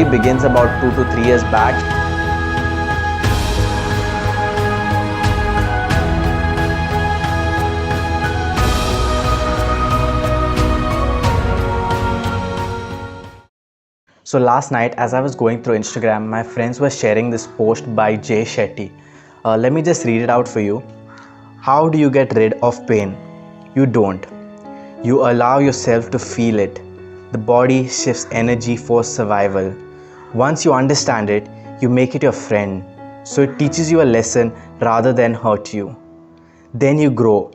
begins about 2 to 3 years back. So last night as I was going through Instagram, my friends were sharing this post by JAY Shetty. Let me just read it out for you. How do you get rid of pain? You don't. You allow yourself to feel it. The body shifts energy for survival. Once you understand it, you make it your friend. So it teaches you a lesson rather than hurt you. Then you grow.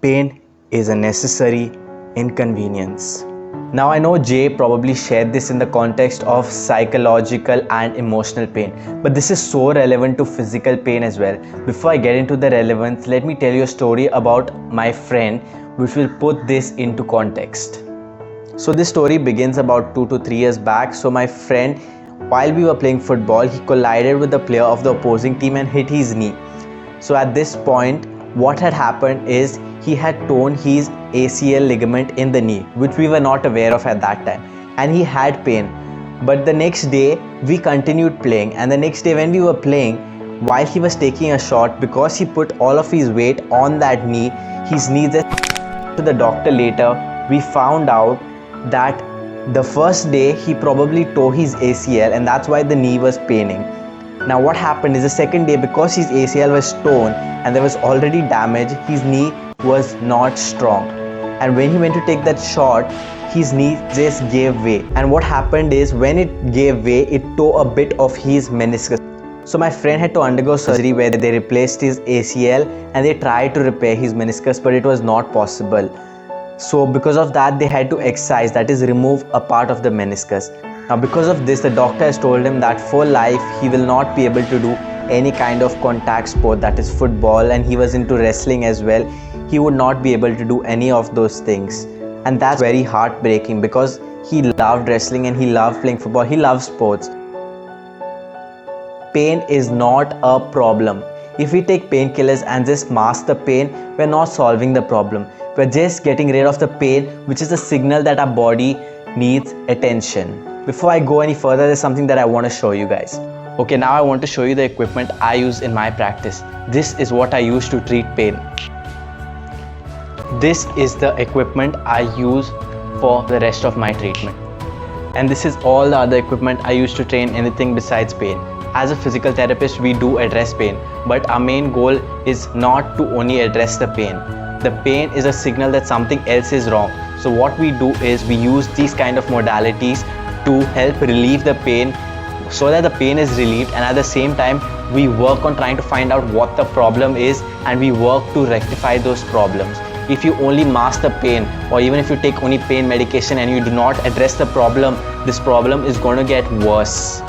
Pain is a necessary inconvenience. Now I know Jay probably shared this in the context of psychological and emotional pain, but this is so relevant to physical pain as well. Before I get into the relevance, let me tell you a story about my friend which will put this into context. So this story begins about 2 to 3 years back. So my friend, while we were playing football, he collided with the player of the opposing team and hit his knee. So at this point, what had happened is he had torn his ACL ligament in the knee, which we were not aware of at that time, and he had pain. But the next day we continued playing, and the next day when we were playing, while he was taking a shot, because he put all of his weight on that knee, his knee to the doctor later, we found out that the first day he probably tore his ACL, and that's why the knee was paining. Now what happened is the second day, because his ACL was torn and there was already damage, his knee was not strong, and when he went to take that shot, his knee just gave way. And what happened is when it gave way, it tore a bit of his meniscus. So my friend had to undergo surgery where they replaced his ACL and they tried to repair his meniscus, but it was not possible. So because of that, they had to excise, that is remove a part of the meniscus. Now because of this, the doctor has told him that for life he will not be able to do any kind of contact sport, that is football, and he was into wrestling as well. He would not be able to do any of those things, and that's very heartbreaking because he loved wrestling and he loved playing football. He loves sports. Pain is not a problem. If we take painkillers and just mask the pain, we're not solving the problem. We're just getting rid of the pain, which is a signal that our body needs attention. Before I go any further, there's something that I want to show you guys. Okay, now I want to show you the equipment I use in my practice. This is what I use to treat pain. This is the equipment I use for the rest of my treatment. And this is all the other equipment I use to train anything besides pain. As a physical therapist, we do address pain, but our main goal is not to only address the pain. The pain is a signal that something else is wrong. So what we do is we use these kind of modalities to help relieve the pain so that the pain is relieved, and at the same time we work on trying to find out what the problem is and we work to rectify those problems. If you only mask the pain, or even if you take only pain medication and you do not address the problem, this problem is going to get worse.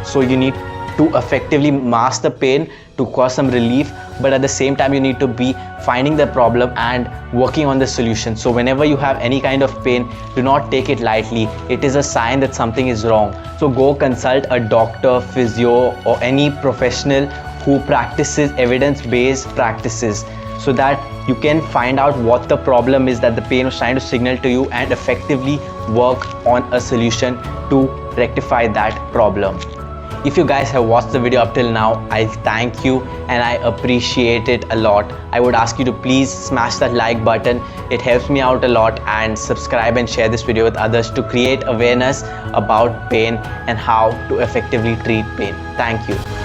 So you need to effectively mask the pain to cause some relief, but at the same time you need to be finding the problem and working on the solution. So whenever you have any kind of pain, do not take it lightly. It is a sign that something is wrong. So go consult a doctor, physio, or any professional who practices evidence-based practices, so that you can find out what the problem is that the pain was trying to signal to you and effectively work on a solution to rectify that problem. If you guys have watched the video up till now, I thank you and I appreciate it a lot. I would ask you to please smash that like button. It helps me out a lot, and subscribe and share this video with others to create awareness about pain and how to effectively treat pain. Thank you.